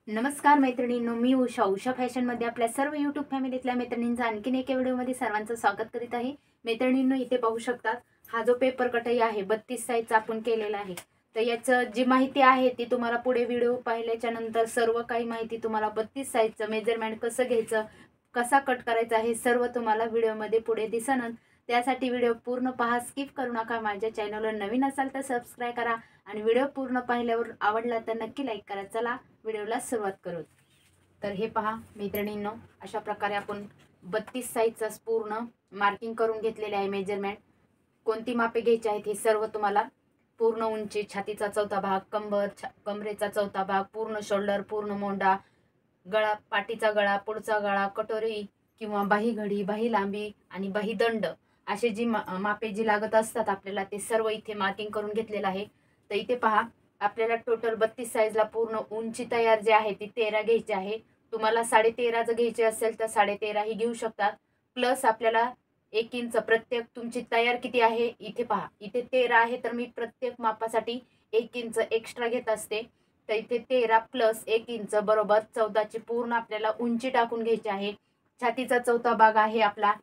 नमस्कार मैत्रिणींनो, मी उषा फॅशनमध्ये आपल्या सर्व यूट्यूब फॅमिलीतल्या मैत्रिणींचं आणखीन एका व्हिडिओमध्ये सर्वांचं स्वागत करीत आहे। मैत्रिणींनो, इथे पाहू शकतात हा जो पेपर कटई आहे 32 साईजचा आपण केलेला आहे। तर याचं जी माहिती आहे ती तुम्हाला पुढे व्हिडिओ पाहिल्याच्या नंतर सर्व काही माहिती तुम्हाला 32 साईजचं मेजरमेंट कसं घ्यायचं, कसा कट करायचा हे सर्व तुम्हाला व्हिडिओमध्ये पुढे दिसणार। त्यासाठी व्हिडिओ पूर्ण पहा, स्किप करू नका। माझ्या चॅनलवर नवीन असाल तर सबस्क्राइब करा आणि व्हिडिओ पूर्ण पाहिल्यावर आवडला तर नक्की लाईक करा। चला व्हिडिओला सुरुवात करू। तर हे पहा मैत्रिणींनो, अशा प्रकारे आपण 32 साईजचा पूर्ण मार्किंग करून घेतलेले आहे। मेजरमेंट कोणती मापे घ्यायची आहेत हे सर्व तुम्हाला पूर्ण उंची, छातीचा चौथा भाग, कमरेचा चौथा भाग, पूर्ण शोल्डर, पूर्ण मोंडा, गळा, पाठीचा गळा, पुढचा गळा, कटोरी किंवा बाही घडी, बाही लांबी आणि बाही दंड असे जी मापे जी लागत असतात आपल्याला ते सर्व इथे मार्किंग करून घेतलेलं आहे। तर इथे पहा आपल्याला टोटल 32 साईजला पूर्ण उंची तयार जे आहे ती 13 घ्यायची आहे। तुम्हाला 13.5 जर घ्यायची असेल तर 13.5 ही घेऊ शकतात। प्लस आपल्याला 1 इंच प्रत्येक तुमची तयार किती आहे इथे पहा, इथे 13 आहे तर मी प्रत्येक मापासाठी 1 इंच एक्स्ट्रा घेत असते। तर इथे 13 प्लस 1 इंच बरोबर 14 ची पूर्ण आपल्याला उंची टाकून घ्यायची आहे। छातीचा चौथा भाग आहे आपला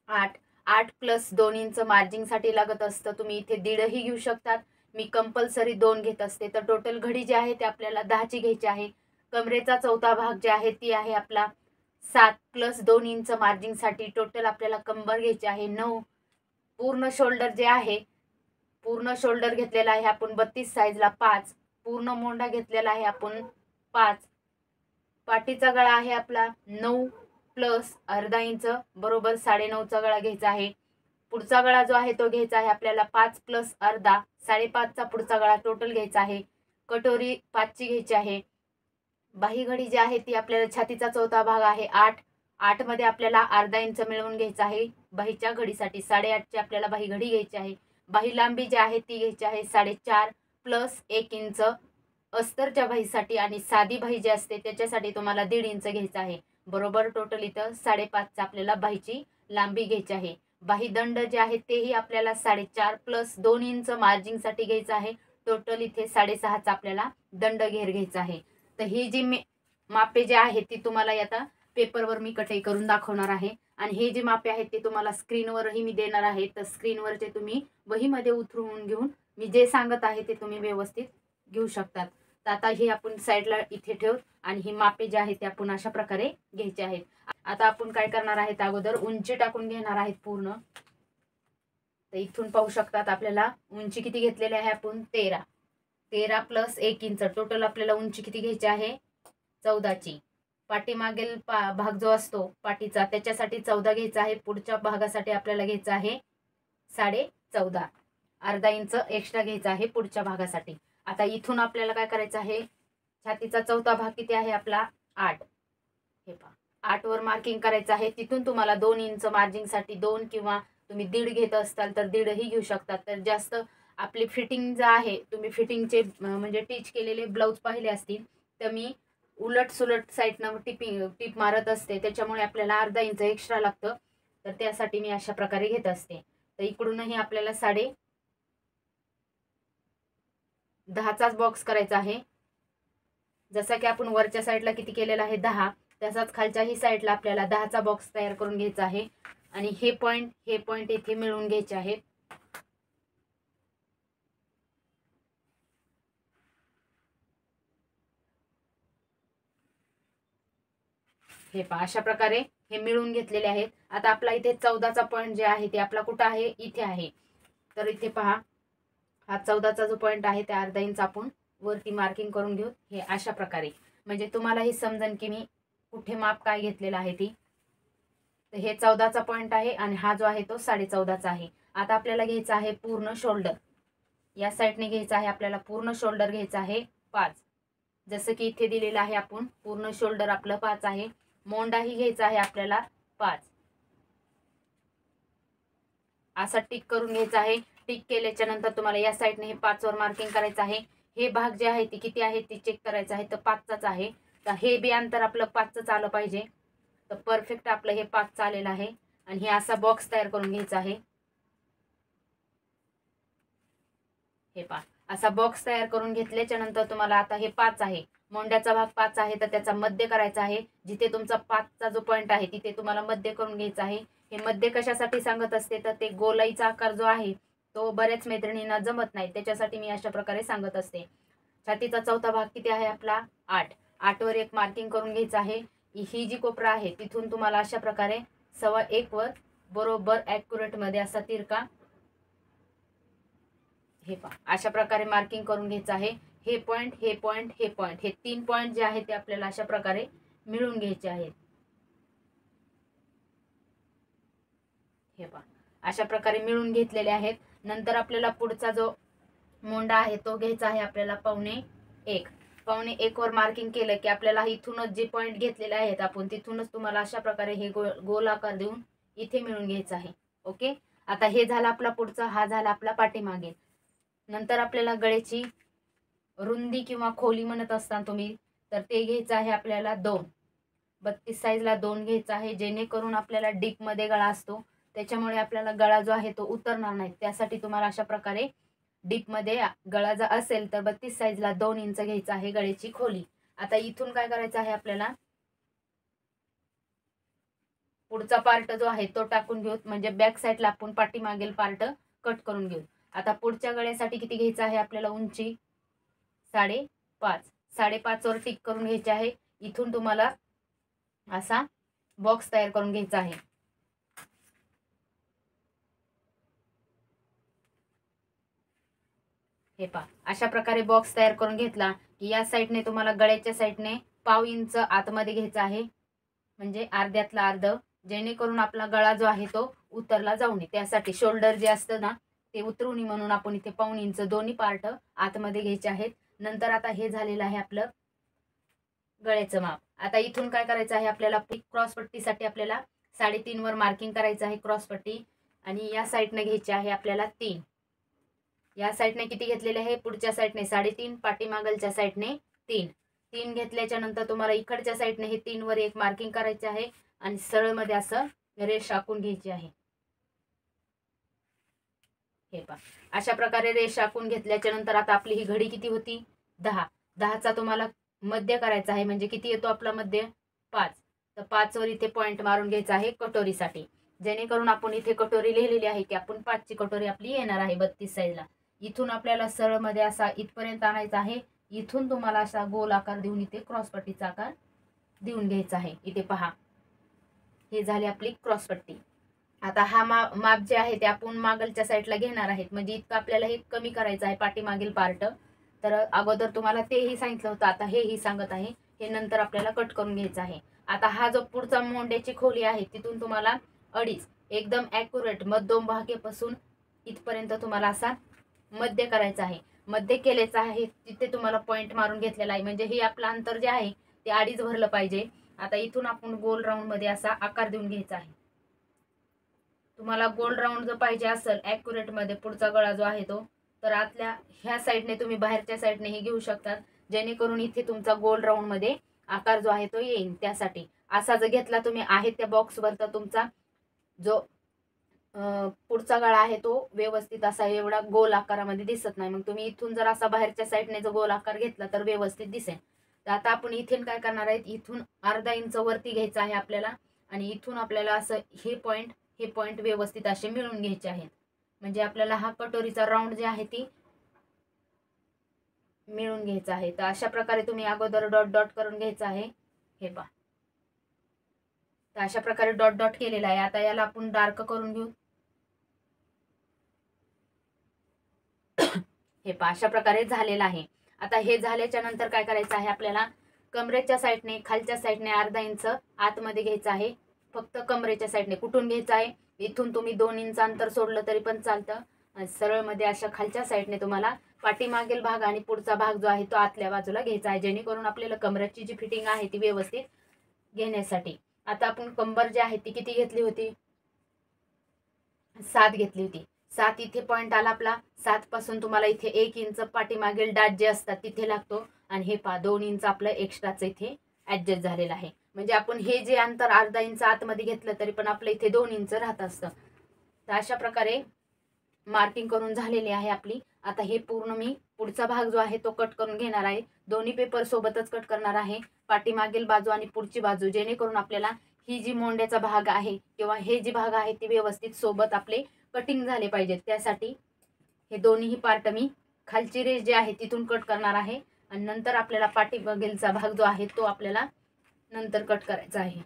8, 8 प्लस 2 इंच मार्जिंगसाठी लागत असतं। तुम्ही इथे 1.5 ही घेऊ शकतात, मी कंपल्सरी 2 घेत असते। तर टोटल घडी जी आहे ते आपल्याला 10 ची घ्यायची आहे। कमरेचा चौथा भाग जे आहे ती आहे आपला 7 प्लस 2 इंच मार्जिंगसाठी टोटल आपल्याला कंबर घ्यायची आहे 9। पूर्ण शोल्डर जे आहे, पूर्ण शोल्डर घेतलेला आहे आपण 32 साईजला 5, पूर्ण मोंढा घेतलेला आहे आपण 5, पाठीचा गळा आहे आपला 9 प्लस अर्धा इंच बरोबर 9.5चा गळा घ्यायचा आहे। पुढचा गळा जो आहे तो घ्यायचा आहे आपल्याला 5 प्लस अर्धा 5.5चा पुढचा गळा टोटल घ्यायचा आहे। कटोरी 5 ची घ्यायची आहे। बाही घडी जी आहे ती आपल्याला छातीचा चौथा भाग आहे 8, 8 मध्ये आपल्याला अर्धा इंच मिळवून घ्यायचा आहे। बाहीच्या घडीसाठी 8.5 ची आपल्याला बाही घडी घ्यायची आहे। बाही लांबी जी आहे ती घ्यायची आहे 4.5 प्लस 1 इंच अस्तरच्या बाहीसाठी, आणि साधी बाही जी असते त्याच्यासाठी तुम्हाला 1.5 इंच घ्यायचा आहे। बरोबर टोटल इथं 5.5चा आपल्याला बाहीची लांबी घ्यायची आहे। बाही दंड जे आहे तेही आपल्याला 4.5 प्लस 2 इंच मार्जिंगसाठी घ्यायचं आहे। टोटल इथे 6.5चा आपल्याला दंड घेर घ्यायचा आहे। तर ही जी मापे जे आहे ती तुम्हाला आता पेपरवर मी कटाई करून दाखवणार आहे, आणि हे जे मापे आहेत ते तुम्हाला स्क्रीनवरही मी देणार आहे। तर स्क्रीनवरचे तुम्ही वहीमध्ये उतरवून घेऊन मी जे सांगत आहे ते तुम्ही व्यवस्थित घेऊ शकतात। तर आता हे आपण साईडला इथे ठेवू आणि ही मापे जे आहेत ते आपण अशा प्रकारे घ्यायचे आहेत। आता आपण काय करणार आहेत, अगोदर उंची टाकून घेणार आहेत पूर्ण। तर इथून पाहू शकतात आपल्याला उंची किती घेतलेली आहे आपण 13, 13 प्लस 1 इंच टोटल आपल्याला उंची किती घ्यायची आहे 14 ची। पाठीमागील भाग जो असतो पाठीचा त्याच्यासाठी 14 घ्यायचा आहे। पुढच्या भागासाठी आपल्याला घ्यायचा आहे 14.5, अर्धा इंच एक्स्ट्रा घ्यायचा आहे पुढच्या भागासाठी। आता इथून आपल्याला काय करायचं आहे, छातीचा चौथा भाग किती आहे आपला 8, हे पहा 8 वर मार्किंग करायचं आहे। तिथून तुम्हाला 2 इंच मार्जिंगसाठी 2 किंवा तुम्ही 1.5 घेत असताल तर 1.5 ही घेऊ शकतात। तर जास्त आपली फिटिंग जे आहे, तुम्ही फिटिंगचे म्हणजे टिच केलेले ब्लाऊज पाहिले असतील तर मी उलट सुलट साईडनं टिप मारत असते, त्याच्यामुळे आपल्याला अर्धा इंच एक्स्ट्रा लागतं। तर त्यासाठी मी अशा प्रकारे घेत असते। तर इकडूनही आपल्याला 10.5चाच बॉक्स करायचा आहे। जसं की आपण वरच्या साईडला किती केलेला आहे 10, तसाच खालच्याही साईडला आपल्याला 10चा बॉक्स तयार करून घ्यायचा आहे, आणि हे पॉइंट इथे मिळवून घ्यायचे आहेत। हे पहा अशा प्रकारे हे मिळून घेतलेले आहेत। आता आपला इथे 14चा पॉइंट जे आहे ते आपला कुठं आहे, इथे आहे। तर इथे पहा हा 14चा जो पॉइंट आहे ते अर्धा इंच आपण वरती मार्किंग करून घेऊ। हे अशा प्रकारे म्हणजे तुम्हाला हे समजेल की मी कुठे माप काय घेतलेला आहे ती। तर हे 14चा पॉइंट आहे आणि हा जो आहे तो 14.5चा आहे। आता आपल्याला घ्यायचा आहे पूर्ण शोल्डर, या साईडने घ्यायचा आहे आपल्याला पूर्ण शोल्डर घ्यायचा आहे 5, जसं की इथे दिलेलं आहे आपण पूर्ण शोल्डर आपलं 5 आहे। मोंडाही घ्यायचा आहे आपल्याला 5, असा टिक करून घ्यायचा आहे। टिक केल्याच्या नंतर तुम्हाला या साईडने हे 5 वर मार्किंग करायचं आहे। हे भाग जे आहे ती किती आहे ती चेक करायचं आहे, तर 5चाच आहे। तर हे बी अंतर आपलं 5च आलं पाहिजे। तर परफेक्ट आपलं हे 5 आलेलं आहे, आणि हे असा बॉक्स तयार करून घ्यायचा आहे। हे पहा असा बॉक्स तयार करून घेतल्याच्या नंतर तुम्हाला आता हे 5 आहे मोंड्याचा भाग 5 आहे तर त्याचा मध्य करायचा आहे. जिथे तुमचा 5चा जो पॉईंट आहे तिथे तुम्हाला मध्य करून घ्यायचा आहे. हे मध्य कशासाठी सांगत असते तर ते गोलाईचा आकार जो आहे तो बऱ्याच मैत्रिणींना जमत नाही, त्याच्यासाठी मी अशा प्रकारे सांगत असते. छातीचा चौथा भाग किती आहे आपला 8. 8 वर एक मार्किंग करून घ्यायचं आहे. ही जी कोपरा आहे तिथून तुम्हाला अशा प्रकारे 1.25 वर बरोबर ॲक्युरेट मध्ये असा तिरका हे पहा अशा प्रकारे मार्किंग करून घ्यायचं आहे. हे पॉइंट हे पॉइंट हे पॉइंट हे 3 पॉइंट जे आहेत ते आपल्याला अशा प्रकारे मिळून घ्यायचे आहेत. हे पहा अशा प्रकारे मिळून घेतलेले आहेत. नंतर आपल्याला पुढचा जो मोंडा आहे तो घ्यायचा आहे आपल्याला 1.25. 1.25 वर मार्किंग केलं की आपल्याला इथूनच जे पॉइंट घेतलेले आहेत आपण तिथूनच तुम्हाला अशा प्रकारे हे गोल आकार देऊन इथे मिळून घ्यायचं आहे. ओके, आता हे झालं आपला पुढचा, हा झाला आपला पाठीमागे. नंतर आपल्याला गळ्याची रुंदी किंवा खोली म्हणत असता तुम्ही, तर ते घ्यायचं आहे आपल्याला 2. 32 साईजला 2 घ्यायचा आहे, जेणेकरून आपल्याला डीप मध्ये गळा असतो त्याच्यामुळे आपल्याला गळा जो आहे तो उतरणार नाही. त्यासाठी तुम्हाला अशा प्रकारे डीप मध्ये गळा जर असेल तर 32 साईजला 2 इंच घ्यायचा आहे गळ्याची खोली. आता इथून काय करायचं आहे आपल्याला, पुढचा पार्ट जो आहे तो टाकून घेऊ, म्हणजे बॅक साईडला आपण पाठीमागील पार्ट कट करून घेऊ. आता पुढच्या गळ्यासाठी किती घ्यायचं आहे आपल्याला उंची 5.5. 5.5 वर टिक करून घ्यायचे आहे. इथून तुम्हाला असा बॉक्स तयार करून घ्यायचा आहे. हे पहा अशा प्रकारे बॉक्स तयार करून घेतला की या साईडने तुम्हाला गळ्याच्या साईडने 1/2 इंच आतमध्ये घ्यायचा आहे, म्हणजे अर्ध्यातला अर्ध, जेणेकरून आपला गळा जो आहे तो उतरला जाऊ नये. त्यासाठी शोल्डर जे असतं ना ते उतरू नये म्हणून आपण इथे 1/2 इंच दोन्ही पार्ट आतमध्ये घ्यायचे आहेत. नंतर आता हे झालेलं आहे आपलं गळ्याचं माप. आता इथून काय करायचं आहे आपल्याला, क्रॉस पट्टीसाठी आपल्याला 3.5 वर मार्किंग करायचं आहे क्रॉस पट्टी, आणि या साईडने घ्यायची आहे आपल्याला 3. या साईडने किती घेतलेले आहे, पुढच्या साईडने 3.5, पाठीमागलच्या साईडने 3. 3 घेतल्याच्या नंतर तुम्हाला इकडच्या साईडने हे 3 वर एक मार्किंग करायचे आहे आणि सरळ मध्ये असं रेष आखून घ्यायची आहे. हे पहा अशा प्रकारे रेष आखून घेतल्याच्या नंतर आता आपली ही घडी किती होती 10. 10चा तुम्हाला मध्य करायचा आहे, म्हणजे किती येतो आपला मध्य 5. तर 5 वर इथे पॉइंट मारून घ्यायचा आहे कटोरीसाठी, जेणेकरून आपण इथे कटोरी लिहिलेली आहे की आपण 5ची कटोरी आपली येणार आहे 32 साईजला. इथून आपल्याला सरळ मध्ये असा इथपर्यंत आणायचा आहे. इथून तुम्हाला असा गोल आकार देऊन इथे क्रॉसपट्टीचा आकार देऊन घ्यायचा आहे. इथे पहा हे झाली आपली क्रॉसपट्टी. आता हा माप जे आहे ते आपण मागलच्या साईडला घेणार आहेत, म्हणजे इतकं आपल्याला हे कमी करायचं आहे पाठीमागील पार्ट. तर अगोदर तुम्हाला तेही सांगितलं होतं, आता हेही सांगत आहे. हे नंतर आपल्याला कट करून घ्यायचं आहे. आता हा जो पुढचा मोंड्याची खोली आहे तिथून तुम्हाला 2.5 एकदम ॲक्युरेट मध्यम भागेपासून इथपर्यंत तुम्हाला असा मध्य करायचा आहे. मध्य केलेचं आहे तिथे तुम्हाला पॉइंट मारून घेतलेला आहे, म्हणजे हे आपलं अंतर जे आहे ते 2.5 भरलं पाहिजे. आता इथून आपण गोल राऊंड मध्ये असा आकार देऊन घ्यायचा आहे. तुम्हाला गोल राऊंड जर पाहिजे असेल ॲक्युरेट मध्ये पुढचा गळा जो आहे तो, तर आतल्या ह्या साईडने तुम्ही बाहेरच्या साईडने हे घेऊ शकतात, जेणेकरून इथे तुमचा गोल राऊंड मध्ये आकार जो आहे तो येईल. त्यासाठी असा जर घेतला तुम्ही आहे त्या बॉक्सवर तर तुमचा जो पुढचा गळा आहे तो व्यवस्थित असा एवढा गोल आकारामध्ये दिसत नाही. मग तुम्ही इथून जर असा बाहेरच्या साईडने जो गोल आकार घेतला तर व्यवस्थित दिसेल. तर आता आपण इथून काय करणार आहे, इथून अर्धा इंच वरती घ्यायचा आहे आपल्याला, आणि इथून आपल्याला असं हे पॉइंट व्यवस्थित असे मिळून घ्यायचे आहेत, म्हणजे आपल्याला हा कटोरीचा राऊंड जे आहे ती मिळून घ्यायचा आहे. तर अशा प्रकारे तुम्ही अगोदर डॉट डॉट करून घ्यायचा आहे. हे पहा तर अशा प्रकारे डॉट डॉट केलेला आहे. आता याला आपण डार्क करून घेऊ. हे पहा अशा प्रकारे झालेलं आहे. आता हे झाल्याच्या नंतर काय करायचं आहे आपल्याला, कमरेच्या साईडने खालच्या साईडने अर्धा इंच आतमध्ये घ्यायचं आहे. फक्त कमरेच्या साईडने. कुठून घ्यायचं आहे, इथून तुम्ही 2 इंच अंतर सोडलं तरी पण चालतं. सरळ मध्ये अशा खालच्या साईडने तुम्हाला पाठीमागील भाग आणि पुढचा भाग जो आहे तो आतल्या बाजूला घ्यायचा आहे, जेणेकरून आपल्याला कमरेची जी फिटिंग आहे ती व्यवस्थित घेण्यासाठी. आता आपण कंबर जी आहे ती किती घेतली होती, 7 घेतली होती. 7 इथे पॉइंट आला आपला. 7 पासून तुम्हाला इथे 1 इंच पाठीमागील डाट जे असतात तिथे लागतो, आणि हे पहा 2 इंच आपलं एक्स्ट्राचं इथे ऍडजस्ट झालेलं आहे. म्हणजे आपण हे जे अंतर अर्धा इंच आतमध्ये घेतलं तरी पण आपलं इथे 2 इंच राहत असतं. तर अशा प्रकारे मार्किंग करून झालेली आहे आपली. आता हे पूर्ण मी पुढचा भाग जो आहे तो कट करून घेणार आहे. दोन्ही पेपर सोबतच कट करणार आहे, पाठीमागील बाजू आणि पुढची बाजू, जेणेकरून आपल्याला ही जी मोंड्याचा भाग आहे किंवा हे जी भाग आहे ती व्यवस्थित सोबत आपले कटिंग झाले पाहिजेत. त्यासाठी हे दोन्हीही पार्ट मी खालची रेष जी आहे तिथून कट करणार आहे आणि नंतर आपल्याला पाठीमागीलचा भाग जो आहे तो आपल्याला नंतर कट करायचा आहे.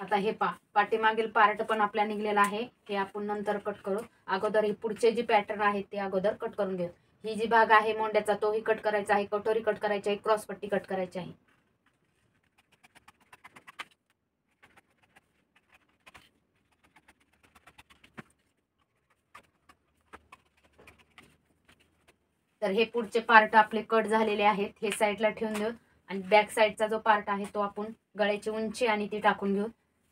आता हे पाठीमागील पार्ट पण आपला निघलेला आहे, हे आपण नंतर कट करू. अगोदर हे पुढचे जे पॅटर्न आहेत ते अगोदर कट करून घेऊ. ही जी भाग आहे मोंड्याचा तोही कट करायचा आहे, कटोरी कट करायची आहे, क्रॉस पट्टी कट करायची आहे. तर हे पुढचे पार्ट आपले कट झालेले आहेत, हे साईडला ठेवून देऊ आणि बॅक साईडचा जो पार्ट आहे तो आपण गळ्याची उंची आणि ती टाकून घेऊ.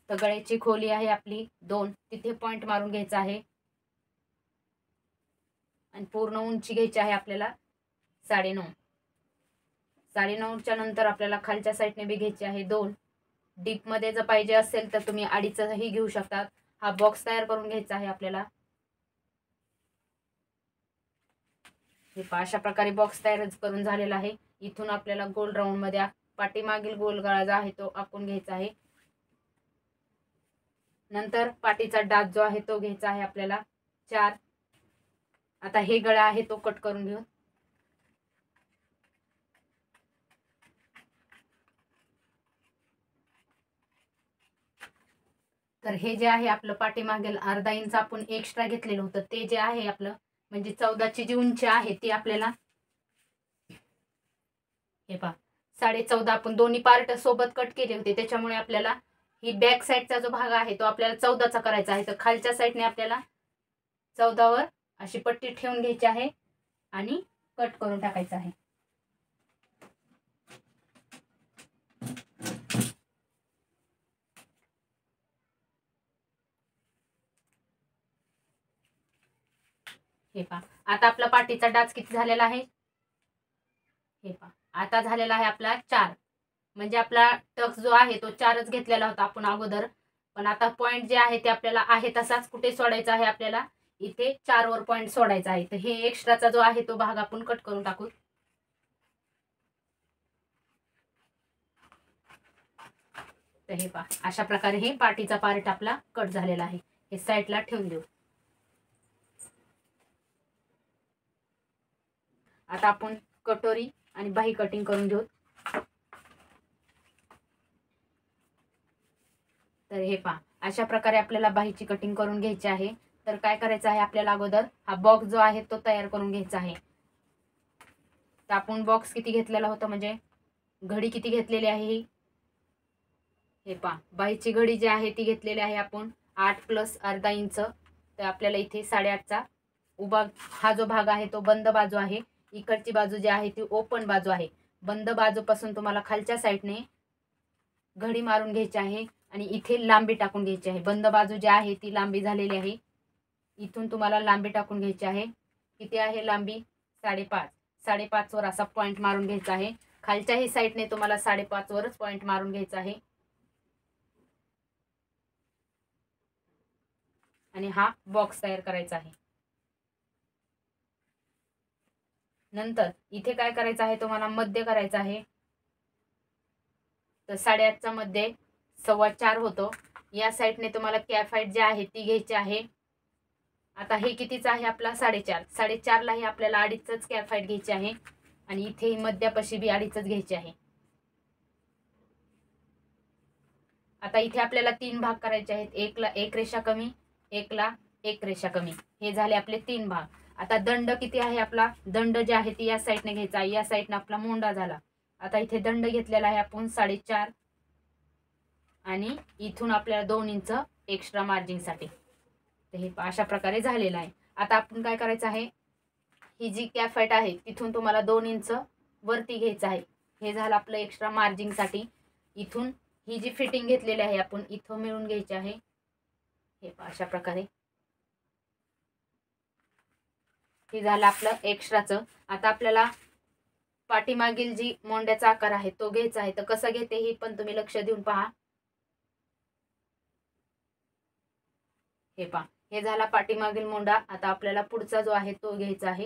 तर गळ्याची खोली आहे आपली 2, तिथे पॉइंट मारून घ्यायचा आहे आणि पूर्ण उंची घ्यायची आहे आपल्याला 9.5. 9.5च्या नंतर आपल्याला खालच्या साईडने बी घ्यायची आहे 2. डीपमध्ये जर पाहिजे असेल तर तुम्ही 2.5ही घेऊ शकता. हा बॉक्स तयार करून घ्यायचा आहे आपल्याला. हे अशा प्रकारे बॉक्स तयार करून झालेला आहे. इथून आपल्याला गोल राऊंड मध्ये पाठीमागील गोल गळा जो आहे तो आखून घ्यायचा आहे. नंतर पाठीचा डाच जो आहे तो घ्यायचा आहे आपल्याला 4. आता हे गळा आहे तो कट करून घेऊ. तर हे जे आहे आपलं पाठीमागील अर्धा इंच आपण एक्स्ट्रा घेतलेलं होतं ते जे आहे आपलं म्हणजे 14ची जी उंची आहे ती आपल्याला हे 14.5 आपण दोन्ही पार्ट सोबत कट केले होते, त्याच्यामुळे आपल्याला ही बॅक साईडचा जो भाग आहे तो आपल्याला 14चा करायचा आहे. तर खालच्या साईडने आपल्याला 14वर अशी पट्टी ठेवून घ्यायची आहे आणि कट करून टाकायचं आहे. हे आता आपला पाठीचा डाच किती झालेला आहे हे आता झालेला आहे आपला 4. म्हणजे आपला टक्स जो आहे तो 4च घेतलेला होता आपण अगोदर, पण आता पॉइंट जे आहे ते आपल्याला आहे तसाच कुठे सोडायचा आहे, आपल्याला इथे 4 वर पॉइंट सोडायचा आहे. तर हे एक्स्ट्राचा जो आहे तो भाग आपण कट करून टाकू. तर हे अशा प्रकारे हे पाठीचा पार्ट आपला कट झालेला आहे. हे साईडला ठेवून देऊ. आता आपण कटोरी आणि बाही कटिंग करून घेऊ. तर हे अशा प्रकारे आपल्याला बाहीची कटिंग करून घ्यायची आहे. तर काय करायचं आहे आपल्याला अगोदर हा बॉक्स जो आहे तो तयार करून घ्यायचा आहे. तर आपण बॉक्स किती घेतलेला होता म्हणजे घडी किती घेतलेली आहे हे बाहीची घडी जी आहे ती घेतलेली आहे आपण 8 + अर्धा इंच. तर आपल्याला इथे 8.5चा उभा हा जो भाग आहे तो बंद बाजू आहे. इकडची बाजू जी आहे ती ओपन बाजू आहे. बंद बाजूपासून तुम्हाला खालच्या साईडने घडी मारून घ्यायची आहे आणि इथे लांबी टाकून घ्यायची आहे. बंद बाजू जी आहे ती लांबी झालेली आहे. इथून तुम्हाला लांबी टाकून घ्यायची आहे. किती आहे लांबी 5.5. 5.5 वर असा पॉइंट मारून घ्यायचा आहे. खालच्याही साईडने तुम्हाला 5.5 वरच पॉइंट मारून घ्यायचा आहे आणि हा बॉक्स तयार करायचा आहे. नंतर इथे काय करायचं आहे तुम्हाला मध्य करायचं आहे. तर 8.5चा मध्ये 4.25 होतो. या साईडने तुम्हाला कॅफाईट जी आहे ती घ्यायची आहे. आता हे कितीचा आहे आपला 4.5. 4.5ला ही आपल्याला 2.5च कॅफाईट घ्यायची आहे आणि इथे मध्यापाशी बी 2.5च घ्यायची आहे. आता इथे आपल्याला 3 भाग करायचे आहेत. 1ला 1 रेषा कमी, 1ला 1 रेषा कमी, हे झाले आपले 3 भाग. आता दंड किती आहे आपला दंड जे आहे ती या साईडने घ्यायचा. या साईडने आपला मोंडा झाला. आता इथे दंड घेतलेला आहे आपण 4.5 आणि इथून आपल्याला 2 इंच एक्स्ट्रा मार्जिनसाठी. तर हे अशा प्रकारे झालेलं आहे. आता आपण काय करायचं आहे ही जी कॅफाईट आहे तिथून तुम्हाला 2 इंच वरती घ्यायचं आहे. हे झालं आपलं एक्स्ट्रा मार्जिनसाठी. इथून ही जी फिटिंग घेतलेली आहे आपण इथं मिळून घ्यायची आहे. हे अशा प्रकारे हे झालं आपलं एक्स्ट्राचं. आता आपल्याला पाठीमागील जी मोंड्याचा आकार आहे तो घ्यायचा आहे. तर कसा घेते हे पण तुम्ही लक्ष देऊन पहा. हे पहा, हे झाला पाठीमागील मोंडा. आता आपल्याला पुढचा जो आहे तो घ्यायचा आहे.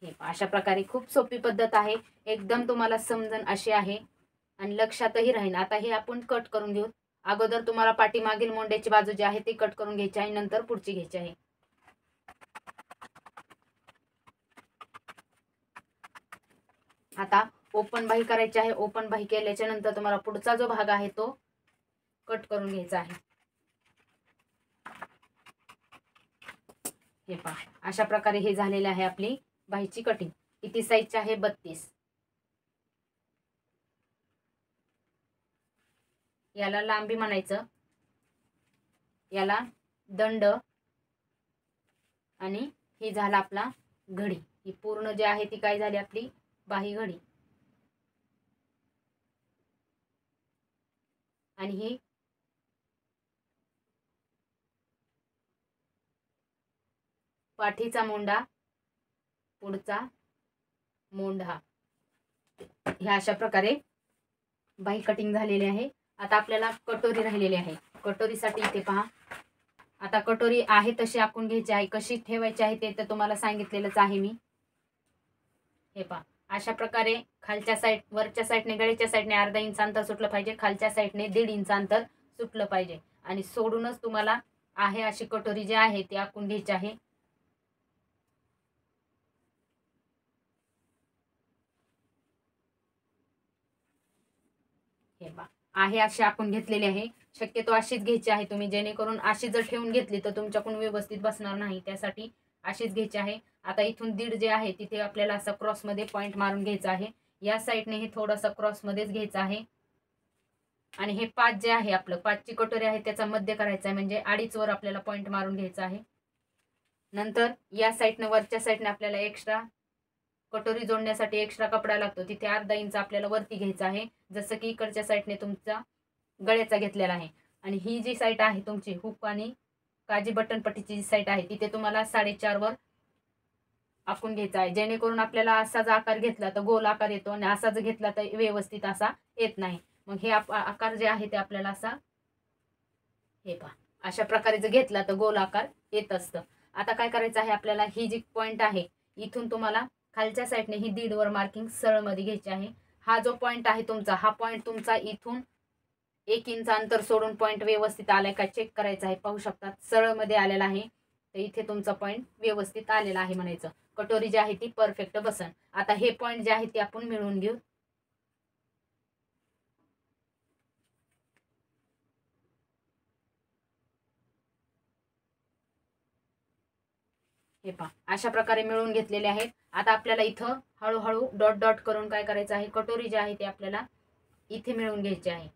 हे पहा, अशा प्रकारे खूप सोपी पद्धत आहे. एकदम तुम्हाला समजन अशी आहे आणि लक्षातही राहील. आता हे आपण कट करून घेऊ. अगोदर तुम्हाला पाठीमागील मोंड्याची बाजू जी आहे ती कट करून घ्यायची आहे, नंतर पुढची घ्यायची आहे. आता ओपन बाही करायची आहे. ओपन बाही केल्याच्या नंतर तुम्हाला पुढचा जो भाग आहे तो कट करून घ्यायचा आहे. हे पहा, अशा प्रकारे हे झालेले आहे आपली बाहीची कटिंग. किती साईजची आहे? 32. याला लांबी म्हणायचं, याला दंड आणि ही झाला आपला घडी. ही पूर्ण जी आहे ती काय झाली? आपली बाही घडी. आणि ही पाठीचा मोंडा, पुढचा मोंढा. ह्या अशा प्रकारे बाही कटिंग झालेली आहे. आता आपल्याला कटोरी राहिलेली आहे. कटोरीसाठी इथे पहा, आता कटोरी आहे तशी आखून घ्यायची आहे. कशी ठेवायची आहे ते तर तुम्हाला सांगितलेलंच आहे मी. हे पहा, अशा प्रकारे खालच्या साईड, वरच्या साईडने गळ्याच्या साईडने अर्धा इंच अंतर सुटलं पाहिजे, खालच्या साईडने 1.5 इंच अंतर सुटलं पाहिजे आणि सोडूनच तुम्हाला आहे अशी कटोरी जी आहे ती आखून घ्यायची आहे. हे पहा, आहे अशी आखून घेतलेली आहे. शक्यतो अशीच घ्यायची आहे तुम्ही, जेणेकरून अशी जर ठेवून घेतली तर तुमच्याकडून व्यवस्थित बसणार नाही, त्यासाठी अशीच घ्यायची आहे. आता इथून 1.5 जे आहे तिथे आपल्याला असं क्रॉसमध्ये पॉईंट मारून घ्यायचं आहे. या साईडने हे थोडंसं क्रॉसमध्येच घ्यायचं आहे आणि हे 5 जे आहे आपलं 5ची कटोरी आहे त्याचा मध्य करायचा आहे, म्हणजे 2.5 वर आपल्याला पॉईंट मारून घ्यायचा आहे. नंतर या साईडने, वरच्या साईडने आपल्याला एक्स्ट्रा कटोरी जोडण्यासाठी एक्स्ट्रा कपडा लागतो, तिथे अर्धा इंच आपल्याला वरती घ्यायचा आहे, जसं की इकडच्या साईडने तुमचा गळ्याचा घेतलेला आहे. आणि ही जी साईड आहे तुमची हुक आणि काजी बटन पट्टीची जी साईड आहे तिथे तुम्हाला 4.5 वर आखून घ्यायचा आहे, जेणेकरून आपल्याला असा जर आकार घेतला तर गोल आकार येतो आणि असा जर घेतला तर व्यवस्थित असा येत नाही. मग हे आकार जे आहे ते आपल्याला असा, हे पहा, अशा प्रकारे जर घेतला तर गोल आकार येत असतं. आता काय करायचं आहे आपल्याला, ही जी पॉईंट आहे इथून तुम्हाला खालच्या साईडने ही 1.5 वर मार्किंग सरळ मध्ये घ्यायची आहे. हा जो पॉईंट आहे तुमचा, हा पॉईंट तुमचा इथून 1 इंच अंतर सोडून पॉईंट व्यवस्थित आलाय का चेक करायचा आहे. पाहू शकतात सरळ मध्ये आलेला आहे, तर इथे तुमचा पॉईंट व्यवस्थित आलेला आहे म्हणायचं. कटोरी जी आहे ती परफेक्ट बसन. आता हे पॉईंट जे आहे ते आपण मिळवून घेऊ. हे पहा, अशा प्रकारे मिळवून घेतलेले आहेत. आता आपल्याला इथं हळूहळू डॉट डॉट करून काय करायचं आहे, कटोरी जी आहे ती आपल्याला इथे मिळवून घ्यायची आहे.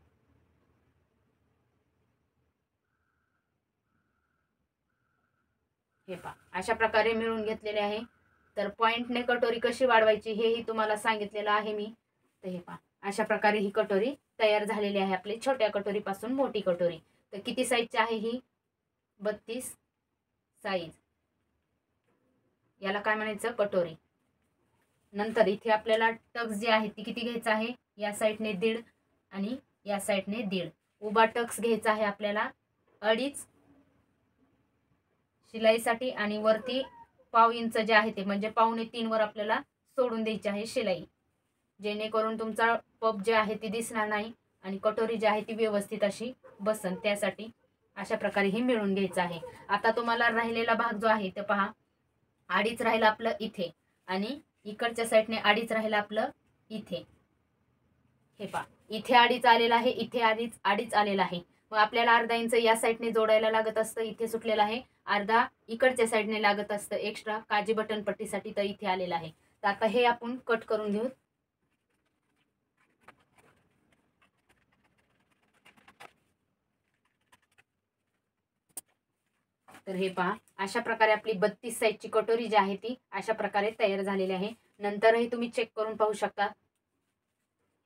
हे पहा, अशा प्रकारे मिळवून घेतलेले आहे. तर पॉईंटने कटोरी कशी वाढवायची हेही तुम्हाला सांगितलेलं आहे मी. तर हे पहा, अशा प्रकारे ही कटोरी तयार झालेली आहे आपली, छोट्या कटोरीपासून मोठी कटोरी. तर किती साईजची आहे ही? 32 साईज. याला काय म्हणायचं? कटोरी. नंतर इथे आपल्याला टक्स जी आहे ती किती घ्यायचं आहे? या साईडने 1.5 आणि या साईडने 1.5. उभा टक्स घ्यायचा आहे आपल्याला 2.5 शिलाईसाठी आणि वरती पाव इंच जे आहे ते म्हणजे 2.25 वर आपल्याला सोडून द्यायची आहे शिलाई, जेणेकरून तुमचा पप जे आहे ती दिसणार नाही आणि कटोरी जी आहे ती व्यवस्थित अशी बसन. त्यासाठी अशा प्रकारे ही मिळून घ्यायचं आहे. आता तुम्हाला राहिलेला भाग जो आहे ते पहा, 2.5 राहिला आपलं इथे आणि इकडच्या साईडने 2.5 राहिला आपलं इथे. हे पहा, इथे 2.5 आलेला आहे, इथे 2.5 आलेला आहे. मग आपल्याला अर्धा इंच या साईडने जोडायला लागत असतं, इथे सुटलेला आहे. अर्धा इकडच्या साईडने लागत असतं एक्स्ट्रा काजी बटन पट्टीसाठी, तर इथे आलेला आहे. तर आता हे आपण कट करून घेऊ. तर हे पहा, अशा प्रकारे आपली 32 साईजची कटोरी जी आहे ती अशा प्रकारे तयार झालेली आहे. नंतरही तुम्ही चेक करून पाहू शकता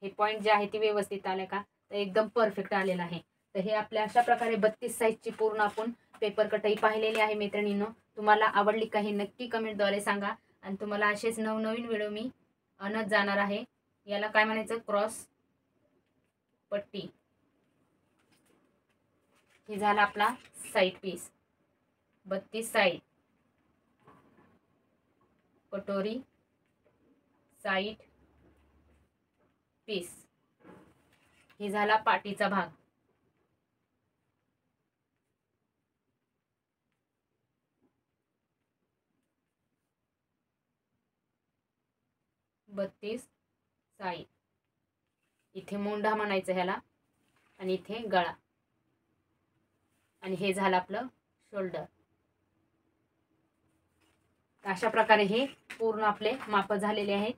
हे पॉईंट जे आहे ते व्यवस्थित आले का, तर एकदम परफेक्ट आलेला आहे. तर हे आपल्या अशा प्रकारे 32 साईजची पूर्ण आपण पेपर कटाई पाहिलेली आहे मैत्रिणींनो. तुम्हाला आवडली का हे नक्की कमेंटद्वारे सांगा आणि तुम्हाला असेच नवनवीन व्हिडिओ मी अनच जाणार आहे. याला काय म्हणायचं, क्रॉस पट्टी. हे झाला आपला साईड पीस. 32 साईड, कटोरी, साईड पीस. हे झाला पाठीचा भाग. बत्तीस साईड. इथे मोंढा म्हणायचं ह्याला, आणि इथे गळा, आणि हे झालं आपलं शोल्डर. अशा प्रकारे हे पूर्ण आपले माप झालेले आहेत.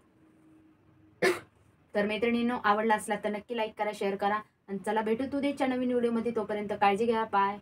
तर मैत्रिणींनो, आवडला असला तर नक्की लाईक करा, शेअर करा, आणि चला भेटू उद्याच्या नवीन व्हिडिओमध्ये. तोपर्यंत काळजी घ्या. बाय.